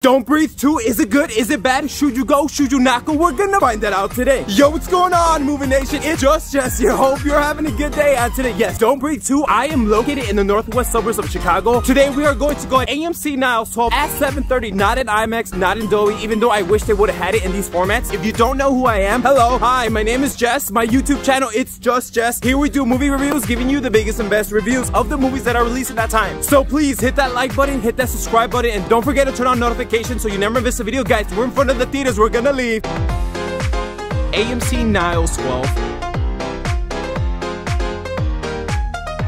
Don't Breathe 2, is it good? Is it bad? Should you go? Should you not go? We're gonna find that out today. Yo, what's going on, Movie Nation? It's just Jess here. Hope you're having a good day. And today, yes, Don't Breathe 2. I am located in the northwest suburbs of Chicago. Today, we are going to go at AMC Niles 12 at 7:30, not in IMAX, not in Dolby, even though I wish they would have had it in these formats. If you don't know who I am, hello, hi, my name is Jess. My YouTube channel, it's just Jess. Here we do movie reviews, giving you the biggest and best reviews of the movies that are released at that time. So please hit that like button, hit that subscribe button, and don't forget to turn on notifications so you never miss a video. Guys, we're in front of the theaters. We're gonna leave. AMC Niles 12.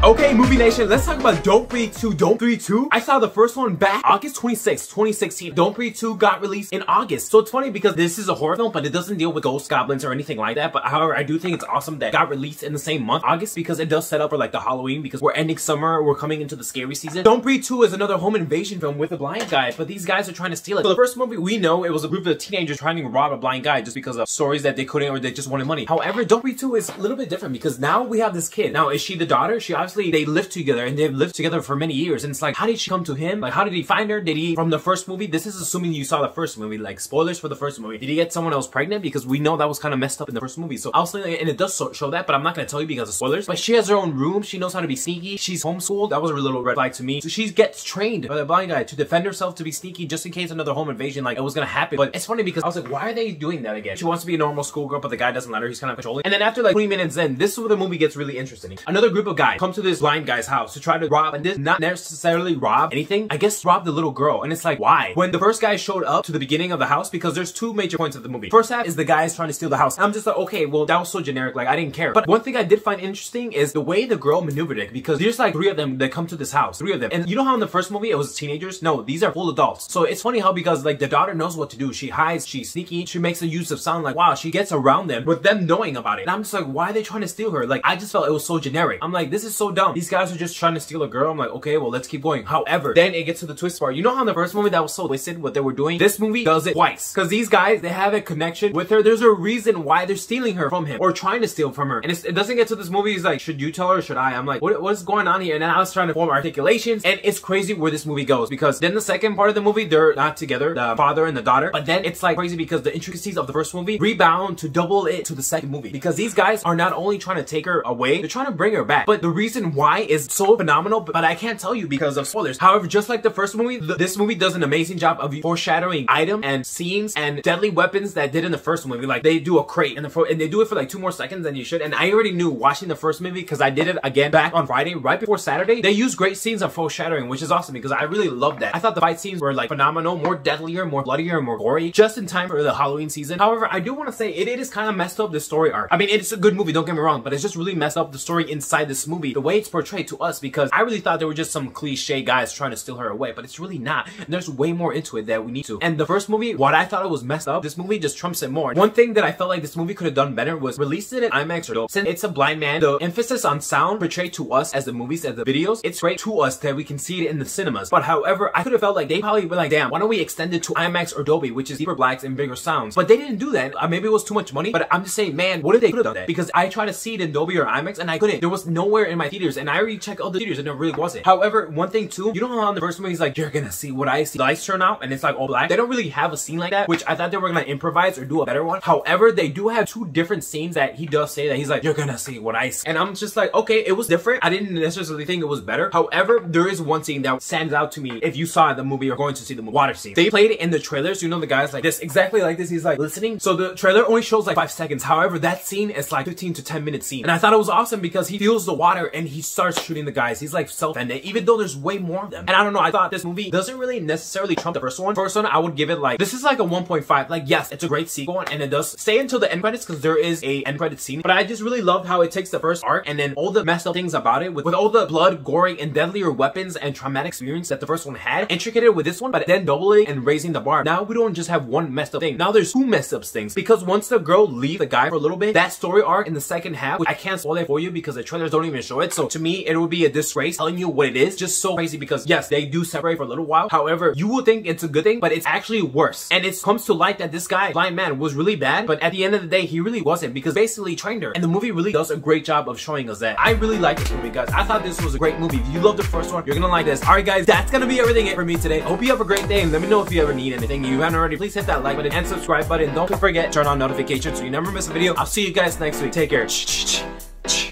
Okay, Movie Nation, let's talk about Don't Breathe 2. Don't Breathe 2. I saw the first one back August 26, 2016. Don't Breathe 2 got released in August. So it's funny because this is a horror film, but it doesn't deal with ghosts, goblins, or anything like that. But however, I do think it's awesome that it got released in the same month, August, because it does set up for like the Halloween, because we're ending summer, we're coming into the scary season. Don't Breathe 2 is another home invasion film with a blind guy, but these guys are trying to steal it. So the first movie, we know it was a group of teenagers trying to rob a blind guy just because of stories that they couldn't, or they just wanted money. However, Don't Breathe 2 is a little bit different because now we have this kid. Now, is she the daughter? She obviously, they live together. And they've lived together for many years, and it's like, how did she come to him? Like, how did he find her? Did he, from the first movie, this is assuming you saw the first movie, like spoilers for the first movie, did he get someone else pregnant? Because we know that was kind of messed up in the first movie. So obviously, and it does show that, but I'm not going to tell you because of spoilers. But she has her own room, she knows how to be sneaky, she's homeschooled. That was a little red flag to me. So she gets trained by the blind guy to defend herself, to be sneaky, just in case another home invasion, like, it was going to happen. But it's funny because I was like, why are they doing that again? She wants to be a normal schoolgirl, but the guy doesn't let her. He's kind of controlling. And then after like 20 minutes in, this is where the movie gets really interesting. Another group of guys come to this blind guy's house to try to rob, and this not necessarily rob anything, I guess rob the little girl. And it's like, why? When the first guy showed up to the beginning of the house, because there's two major points of the movie. First half is the guys trying to steal the house. I'm just like, okay, well, that was so generic, like, I didn't care. But one thing I did find interesting is the way the girl maneuvered it, because there's like 3 of them that come to this house, 3 of them. And you know how in the first movie it was teenagers? No, these are full adults. So it's funny how, because like the daughter knows what to do. She hides, she's sneaky, she makes a use of sound, like, wow, she gets around them with them knowing about it. And I'm just like, why are they trying to steal her? Like, I just felt it was so generic. I'm like, this is so dumb. These guys are just trying to steal a girl. I'm like, okay, well, let's keep going. However, then it gets to the twist part. You know how in the first movie that was so twisted what they were doing? This movie does it twice. Because these guys, they have a connection with her. There's a reason why they're stealing her from him, or trying to steal from her. And it doesn't get to this movie. He's like, should you tell her or should I? I'm like, what's going on here? And then I was trying to form articulations, and it's crazy where this movie goes, because then the second part of the movie, they're not together, the father and the daughter. But then it's like crazy because the intricacies of the first movie rebound to double it to the second movie, because these guys are not only trying to take her away, they're trying to bring her back. But the reason why is so phenomenal, but I can't tell you because of spoilers. However, just like the first movie, this movie does an amazing job of foreshadowing items and scenes and deadly weapons that did in the first movie. Like, they do a crate and they do it for like 2 more seconds than you should. And I already knew watching the first movie, because I did it again back on Friday, right before Saturday. They use great scenes of foreshadowing, which is awesome because I really love that. I thought the fight scenes were like phenomenal, more deadlier, more bloodier, and more gory, just in time for the Halloween season. However, I do want to say it is kind of messed up, the story arc. I mean, it's a good movie, don't get me wrong, but it's just really messed up the story inside this movie, the way it's portrayed to us, because I really thought they were just some cliche guys trying to steal her away, but it's really not. And there's way more into it that we need to. And the first movie, what I thought it was messed up, this movie just trumps it more. One thing that I felt like this movie could have done better was release it in IMAX or Dolby. Since it's a blind man, the emphasis on sound portrayed to us as the movies, as the videos, it's great to us that we can see it in the cinemas. But however, I could have felt like they probably were like, damn, why don't we extend it to IMAX or Dolby, which is deeper blacks and bigger sounds? But they didn't do that. Maybe it was too much money, but I'm just saying, man, what if they could have done that? Because I tried to see it in Dolby or IMAX and I couldn't. There was nowhere in my theaters, and I already checked other theaters and there really wasn't. However, one thing too, you know how in the first movie he's like, you're gonna see what I see. The lights turn out and it's like all black. They don't really have a scene like that, which I thought they were gonna improvise or do a better one. However, they do have 2 different scenes that he does say that he's like, you're gonna see what I see. And I'm just like, okay, it was different. I didn't necessarily think it was better. However, there is one scene that stands out to me if you saw the movie or going to see the water scene. They played it in the trailers. You know, the guy's like this, exactly like this. He's like listening. So the trailer only shows like 5 seconds. However, that scene is like 15 to 10 minute scene. And I thought it was awesome because he feels the water and he starts shooting the guys. He's like self-ended, even though there's way more of them. And I don't know, I thought this movie doesn't really necessarily trump the first one. First one, I would give it like, this is like a 1.5. Like, yes, it's a great sequel and it does stay until the end credits because there is a end credit scene. But I just really loved how it takes the first arc and then all the messed up things about it with all the blood, gory, and deadlier weapons and traumatic experience that the first one had, intricated with this one, but then doubling and raising the bar. Now we don't just have one messed up thing. Now there's 2 messed up things, because once the girl leaves the guy for a little bit, that story arc in the second half, which I can't spoil it for you because the trailers don't even show it, it. So to me, it would be a disgrace telling you what it is. Just so crazy because yes, they do separate for a little while. However, you will think it's a good thing, but it's actually worse. And it comes to light that this guy, blind man, was really bad, but at the end of the day, he really wasn't, because basically trained her. And the movie really does a great job of showing us that. I really like this movie, guys. I thought this was a great movie. If you love the first one, you're gonna like this. Alright guys, that's gonna be everything for me today. Hope you have a great day, and let me know if you ever need anything. If you haven't already, please hit that like button and subscribe button. Don't forget, turn on notifications so you never miss a video. I'll see you guys next week. Take care.